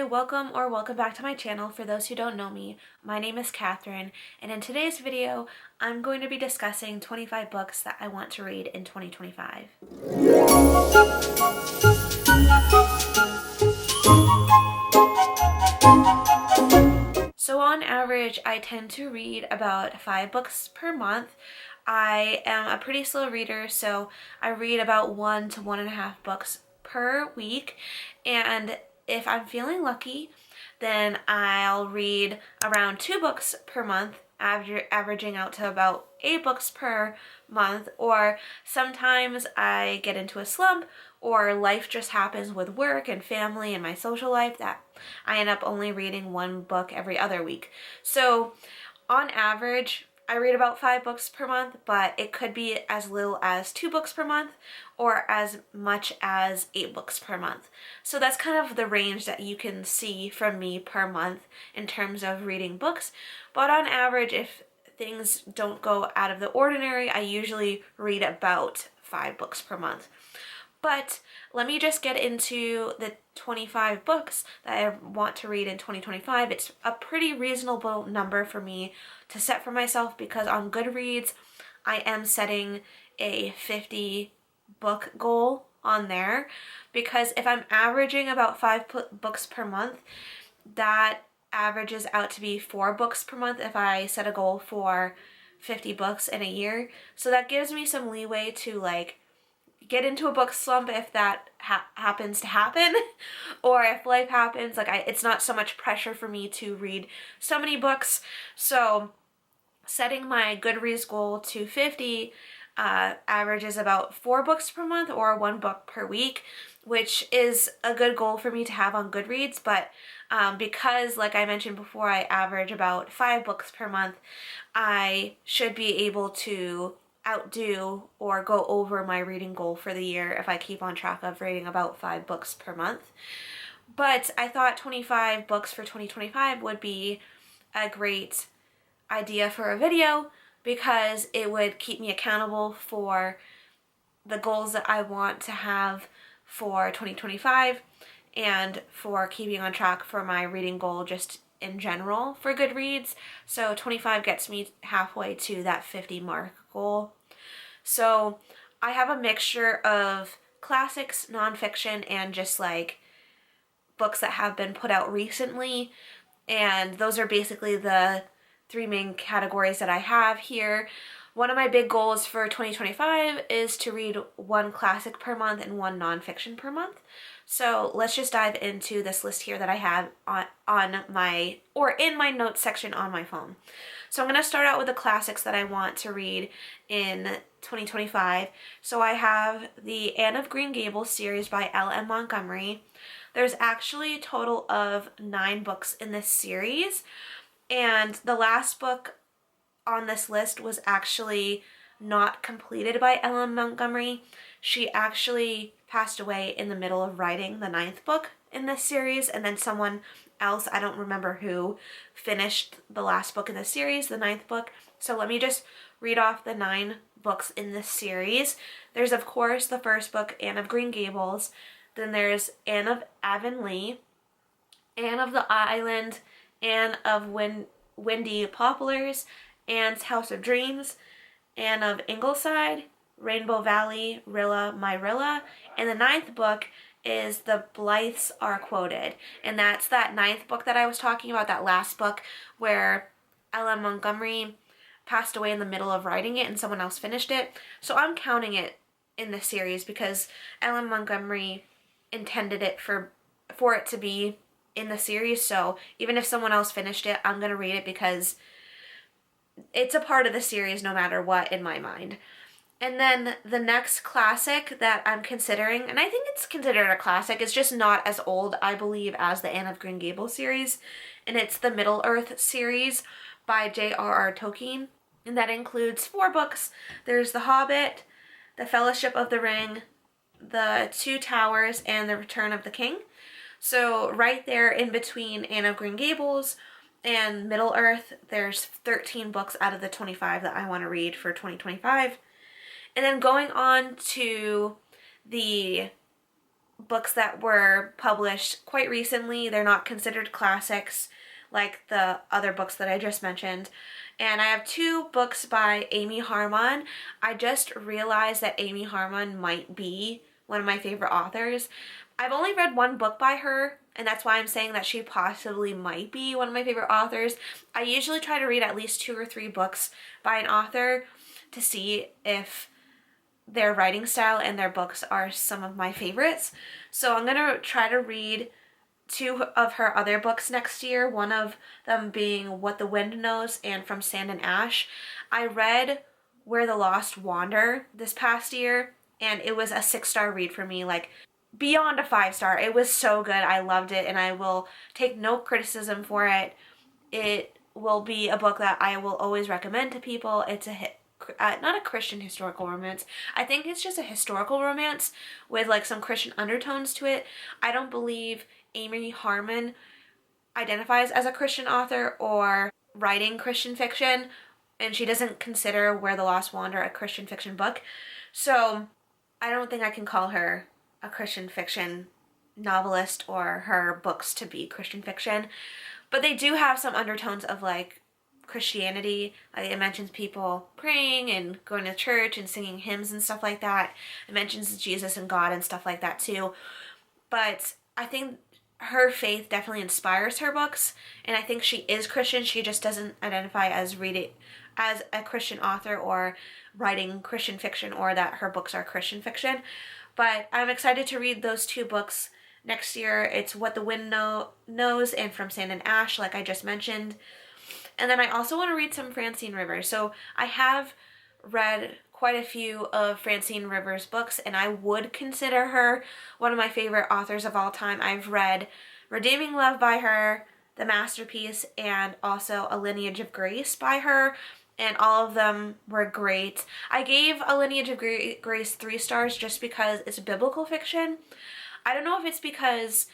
welcome or welcome back to my channel. For those who don't know me, my name is Katharine, and in today's video, I'm going to be discussing 25 books that I want to read in 2025. So on average, I tend to read about 5 books per month. I am a pretty slow reader, so I read about 1 to 1.5 books per week, and if I'm feeling lucky, then I'll read around 2 books per month, averaging out to about 8 books per month, or sometimes I get into a slump or life just happens with work and family and my social life that I end up only reading 1 book every other week. So on average, I read about 5 books per month, but it could be as little as 2 books per month or as much as 8 books per month. So that's kind of the range that you can see from me per month in terms of reading books. But on average, if things don't go out of the ordinary, I usually read about 5 books per month. But let me just get into the 25 books that I want to read in 2025. It's a pretty reasonable number for me to set for myself because on Goodreads, I am setting a 50 book goal on there, because if I'm averaging about 5 books per month, that averages out to be 4 books per month if I set a goal for 50 books in a year. So that gives me some leeway to get into a book slump if that happens to happen, or if life happens, it's not so much pressure for me to read so many books. So setting my Goodreads goal to 50 averages about 4 books per month or 1 book per week, which is a good goal for me to have on Goodreads. But because, like I mentioned before, I average about 5 books per month, I should be able to outdo or go over my reading goal for the year if I keep on track of reading about 5 books per month. But I thought 25 books for 2025 would be a great idea for a video because it would keep me accountable for the goals that I want to have for 2025 and for keeping on track for my reading goal just in general for Goodreads. So 25 gets me halfway to that 50 mark goal. So I have a mixture of classics, nonfiction, and just books that have been put out recently. And those are basically the 3 main categories that I have here. One of my big goals for 2025 is to read 1 classic per month and 1 nonfiction per month. So let's just dive into this list here that I have in my notes section on my phone. So I'm going to start out with the classics that I want to read in 2025. So I have the Anne of Green Gables series by L.M. Montgomery. There's actually a total of 9 books in this series, and the last book on this list was actually not completed by L.M. Montgomery. She actually passed away in the middle of writing the 9th book in this series, and then someone else, I don't remember who, finished the last book in the series, the 9th book. So let me just read off the 9 books in this series. There's, of course, the first book, Anne of Green Gables. Then there's Anne of Avonlea, Anne of the Island, Anne of Windy Poplars, Anne's House of Dreams, Anne of Ingleside, Rainbow Valley, Rilla, My Rilla, and the 9th book is The Blythes Are Quoted. And that's that 9th book that I was talking about, that last book where L.M. Montgomery passed away in the middle of writing it and someone else finished it. So I'm counting it in the series because L.M. Montgomery intended it for it to be in the series. So even if someone else finished it, I'm going to read it because it's a part of the series no matter what in my mind. And then the next classic that I'm considering, and I think it's considered a classic, it's just not as old, I believe, as the Anne of Green Gables series, and it's the Middle-earth series by J.R.R. Tolkien, and that includes 4 books. There's The Hobbit, The Fellowship of the Ring, The Two Towers, and The Return of the King. So right there in between Anne of Green Gables and Middle-earth, there's 13 books out of the 25 that I want to read for 2025. And then going on to the books that were published quite recently. They're not considered classics like the other books that I just mentioned. And I have 2 books by Amy Harmon. I just realized that Amy Harmon might be one of my favorite authors. I've only read 1 book by her, and that's why I'm saying that she possibly might be one of my favorite authors. I usually try to read at least 2 or 3 books by an author to see if their writing style and their books are some of my favorites. So I'm going to try to read 2 of her other books next year, one of them being What the Wind Knows and From Sand and Ash. I read Where the Lost Wander this past year, and it was a 6-star read for me, like beyond a 5-star. It was so good. I loved it, and I will take no criticism for it. It will be a book that I will always recommend to people. It's a hit. Not a Christian historical romance. I think it's just a historical romance with like some Christian undertones to it. I don't believe Amy Harmon identifies as a Christian author or writing Christian fiction, and she doesn't consider Where the Lost Wander a Christian fiction book. So I don't think I can call her a Christian fiction novelist or her books to be Christian fiction. But they do have some undertones of like Christianity. Like it mentions people praying and going to church and singing hymns and stuff like that. It mentions Jesus and God and stuff like that too. But I think her faith definitely inspires her books, and I think she is Christian. She just doesn't identify as as a Christian author or writing Christian fiction, or that her books are Christian fiction. But I'm excited to read those 2 books next year. It's What the Wind Knows and From Sand and Ash, like I just mentioned. And then I also want to read some Francine Rivers. So I have read quite a few of Francine Rivers' books, and I would consider her one of my favorite authors of all time. I've read Redeeming Love by her, The Masterpiece, and also A Lineage of Grace by her, and all of them were great. I gave A Lineage of Grace 3 stars just because it's biblical fiction. I don't know if it's because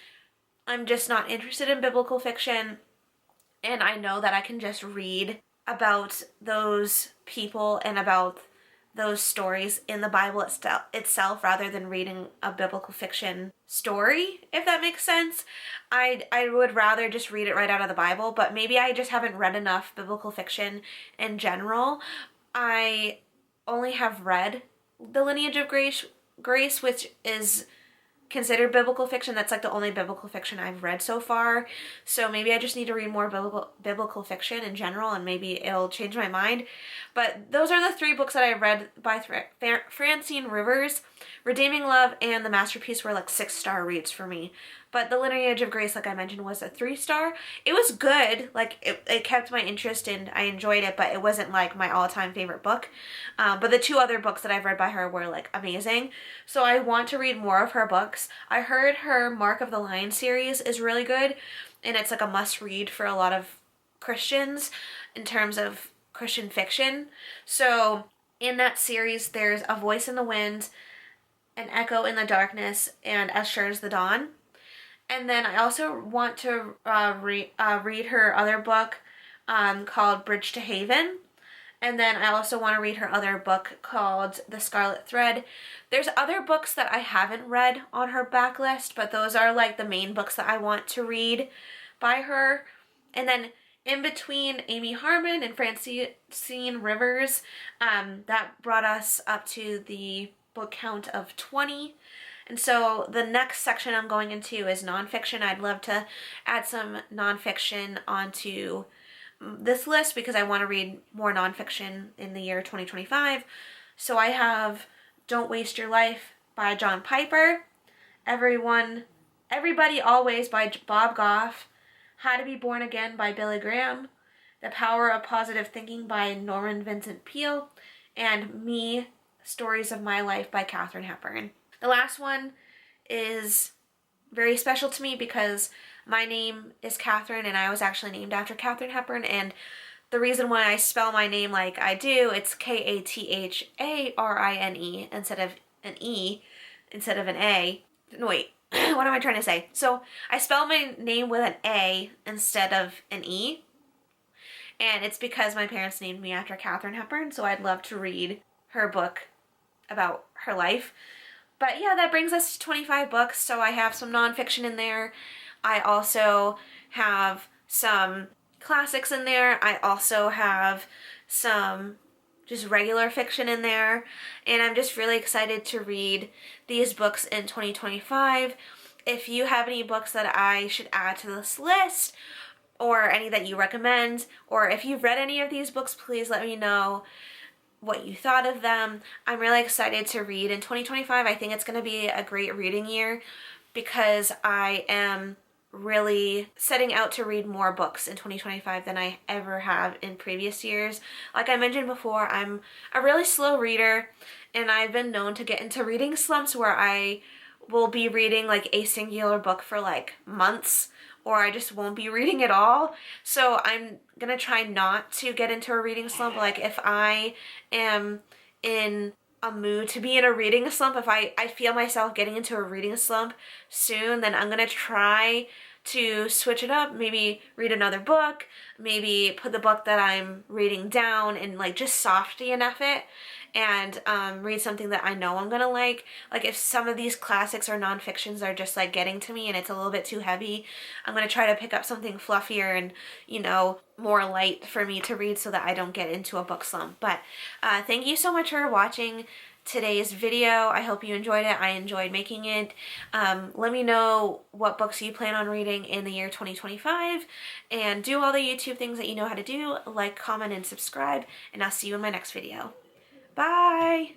I'm just not interested in biblical fiction, and I know that I can just read about those people and about those stories in the Bible itself rather than reading a biblical fiction story, if that makes sense. I would rather just read it right out of the Bible, but maybe I just haven't read enough biblical fiction in general. I only have read The Lineage of Grace, which is considered biblical fiction. That's like the only biblical fiction I've read so far. So maybe I just need to read more biblical fiction in general, and maybe it'll change my mind. But those are the 3 books that I read by Francine Rivers. Redeeming Love and The Masterpiece were like 6-star reads for me. But The Lineage of Grace, like I mentioned, was a 3-star. It was good. Like, it kept my interest and I enjoyed it, but it wasn't like my all-time favorite book. But the 2 other books that I've read by her were like amazing. So I want to read more of her books. I heard her Mark of the Lion series is really good, and it's like a must-read for a lot of Christians in terms of Christian fiction. So in that series, there's A Voice in the Wind, An Echo in the Darkness, and As Sure as the Dawn. And then I also want to read her other book called Bridge to Haven. And then I also want to read her other book called The Scarlet Thread. There's other books that I haven't read on her backlist, but those are like the main books that I want to read by her. And then in between Amy Harmon and Francine Rivers, that brought us up to the book count of 20. And so the next section I'm going into is nonfiction. I'd love to add some nonfiction onto this list because I want to read more nonfiction in the year 2025. So I have Don't Waste Your Life by John Piper, Everybody Always by Bob Goff, How to Be Born Again by Billy Graham, The Power of Positive Thinking by Norman Vincent Peale, and Me, Stories of My Life by Katharine Hepburn. The last one is very special to me because my name is Katharine and I was actually named after Katharine Hepburn, and the reason why I spell my name like I do, it's Katharine instead of an E, instead of an A. No, wait, what am I trying to say? So I spell my name with an A instead of an E, and it's because my parents named me after Katharine Hepburn, so I'd love to read her book about her life. But yeah, that brings us to 25 books. So I have some nonfiction in there. I also have some classics in there. I also have some just regular fiction in there. And I'm just really excited to read these books in 2025. If you have any books that I should add to this list, or any that you recommend, or if you've read any of these books, please let me know what you thought of them. I'm really excited to read in 2025. I think it's going to be a great reading year because I am really setting out to read more books in 2025 than I ever have in previous years. Like I mentioned before, I'm a really slow reader, and I've been known to get into reading slumps where I will be reading like a singular book for like months, or I just won't be reading at all. So I'm gonna try not to get into a reading slump. Like if I am in a mood to be in a reading slump, if I feel myself getting into a reading slump soon, then I'm gonna try to switch it up, maybe read another book, maybe put the book that I'm reading down and like just softy enough it, and read something that I know I'm gonna like. Like if some of these classics or nonfictions are just like getting to me and it's a little bit too heavy, I'm gonna try to pick up something fluffier and, you know, more light for me to read so that I don't get into a book slump. But thank you so much for watching today's video. I hope you enjoyed it. I enjoyed making it. Let me know what books you plan on reading in the year 2025, and do all the YouTube things that you know how to do, like, comment, and subscribe, and I'll see you in my next video. Bye!